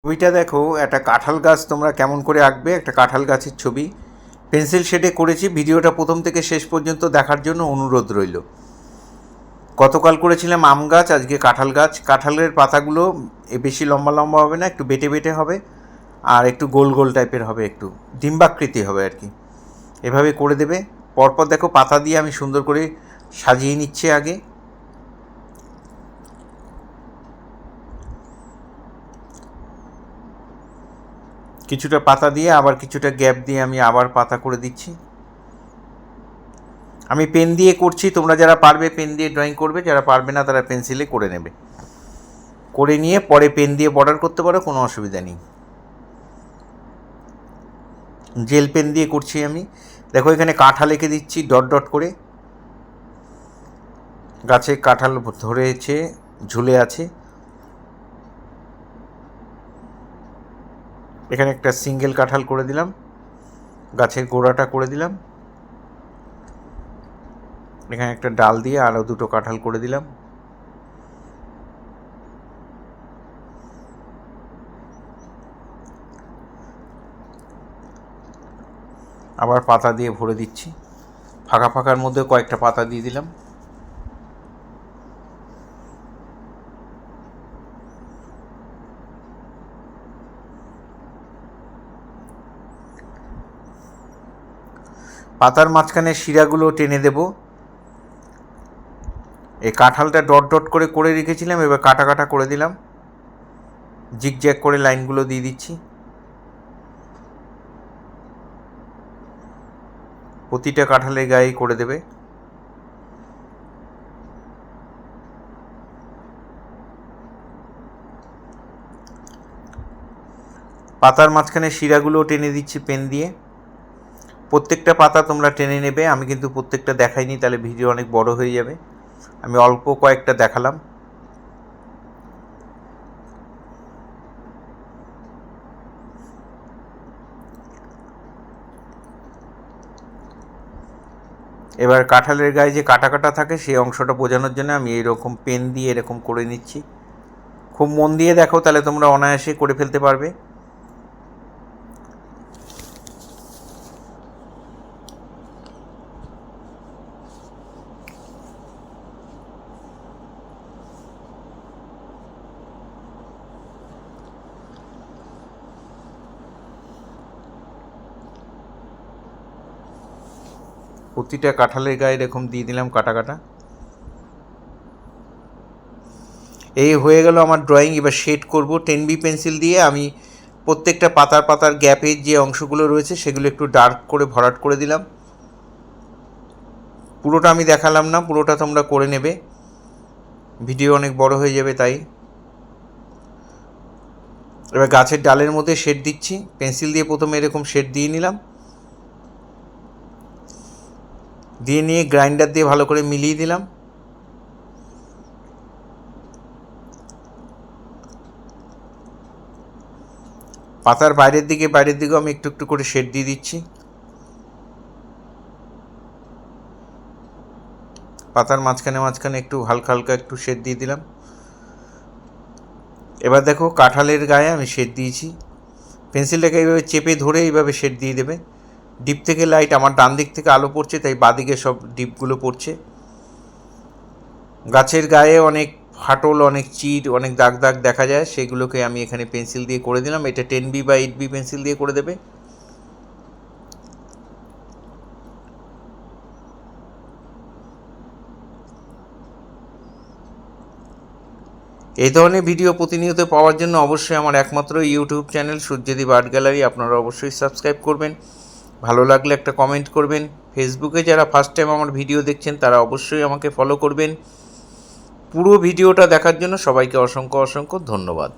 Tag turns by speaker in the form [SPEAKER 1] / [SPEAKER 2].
[SPEAKER 1] ছবিটা দেখো, একটা কাঁঠাল গাছ তোমরা কেমন করে আঁকবে, একটা কাঁঠাল গাছের ছবি পেন্সিল শেডে করেছি। ভিডিওটা প্রথম থেকে শেষ পর্যন্ত দেখার জন্য অনুরোধ রইল। গতকাল করেছিলাম আম গাছ, আজকে কাঁঠাল গাছ। কাঁঠালের পাতাগুলো বেশি লম্বা লম্বা হবে না, একটু বেটে বেটে হবে, আর একটু গোল গোল টাইপের হবে, একটু ডিম্বাকৃতি হবে আর কি। এভাবে করে দেবে। পরপর দেখো পাতা দিয়ে আমি সুন্দর করে সাজিয়ে নিচ্ছি। আগে কিছুটা পাতা দিয়ে আবার কিছুটা গ্যাপ দিয়ে আমি আবার পাতা করে দিচ্ছি। আমি পেন দিয়ে করছি, তোমরা যারা পারবে পেন দিয়ে ড্রয়িং করবে, যারা পারবে না তারা পেন্সিলে করে নেবে। করে নিয়ে পরে পেন দিয়ে বর্ডার করতে পারো, কোনো অসুবিধা নেই। জেল পেন দিয়ে করছি আমি। দেখো এখানে কাঁঠাল এঁকে দিচ্ছি ডট ডট করে। গাছে কাঁঠাল ধরেছে, ঝুলে আছে। এখানে একটা সিঙ্গেল কাঁঠাল করে দিলাম, গাছের গোড়াটা করে দিলাম। এখানে একটা ডাল দিয়ে আরও দুটো কাঁঠাল করে দিলাম। আবার পাতা দিয়ে ভরে দিচ্ছি। ফাঁকা ফাঁকার মধ্যে কয়েকটা পাতা দিয়ে দিলাম। পাতার মাঝখানে শিরাগুলো টেনে দেব। এই কাঁঠালটা ডট ডট করে করে রেখেছিলাম, এবার কাটা কাটা করে দিলাম। জিগজ্যাগ করে লাইনগুলো দিয়ে দিচ্ছি। প্রতিটা কাঁঠালের গায়ে করে দেবে। পাতার মাঝখানে শিরাগুলো টেনে দিচ্ছি পেন দিয়ে। প্রত্যেকটা পাতা তোমরা টেনে নেবে, আমি কিন্তু প্রত্যেকটা দেখাইনি, তাহলে ভিডিও অনেক বড় হয়ে যাবে। আমি অল্প কয়েকটা দেখালাম। এবার কাঁঠালের গায়ে যে কাটা কাটা থাকে সেই অংশটা বোঝানোর জন্য আমি এইরকম পেন দিয়ে এরকম করে নিচ্ছি। খুব মন দিয়ে দেখো, তাহলে তোমরা অনায়াসে করে ফেলতে পারবে। প্রতিটা কাঁঠালের গায়ে এরকম দিয়ে দিলাম কাটা কাটা। এই হয়ে গেল আমার ড্রয়িং। এবার শেড করব 10B পেন্সিল দিয়ে। আমি প্রত্যেকটা পাতার পাতার গ্যাপের যে অংশগুলো রয়েছে সেগুলো একটু ডার্ক করে ভরাট করে দিলাম। পুরোটা আমি দেখালাম না, পুরোটা তোমরা করে নেবে, ভিডিও অনেক বড় হয়ে যাবে তাই। এবার গাছের ডালের মধ্যে শেড দিচ্ছি। পেন্সিল দিয়ে প্রথমে এরকম শেড দিয়ে নিলাম, দিয়ে নিয়ে গ্রাইন্ডার দিয়ে ভালো করে মিলিয়ে দিলাম। পাতার বাইরের দিকেও আমি একটু একটু করে শেড দিয়ে দিচ্ছি। পাতার মাঝখানে একটু হালকা হালকা একটু শেড দিয়ে দিলাম। এবার দেখো কাঁঠালের গায়ে আমি শেড দিয়েছি। পেন্সিলটাকে এইভাবে চেপে ধরে এইভাবে শেড দিয়ে দেবে। ডিপ থেকে লাইট, আমার ডান দিক থেকে আলো পড়ছে তাই বাঁদিকে সব ডিপগুলো পড়ছে। গাছের গায়ে অনেক ফাটল, অনেক চির, অনেক দাগ দাগ দেখা যায়, সেগুলোকে আমি এখানে পেন্সিল দিয়ে করে দিলাম। এটা 10B বা 8B পেন্সিল দিয়ে করে দেবে। এই ধরনের ভিডিও প্রতিনিয়ত পাওয়ার জন্য অবশ্যই আমার একমাত্র YouTube channel Suryadip art gallery আপনারা অবশ্যই সাবস্ক্রাইব করবেন। ভালো লাগলে একটা কমেন্ট করবেন। ফেসবুকে যারা ফার্স্ট টাইম আমার ভিডিও দেখছেন তারা অবশ্যই আমাকে ফলো করবেন। পুরো ভিডিওটা দেখার জন্য সবাইকে অসংখ্য অসংখ্য ধন্যবাদ।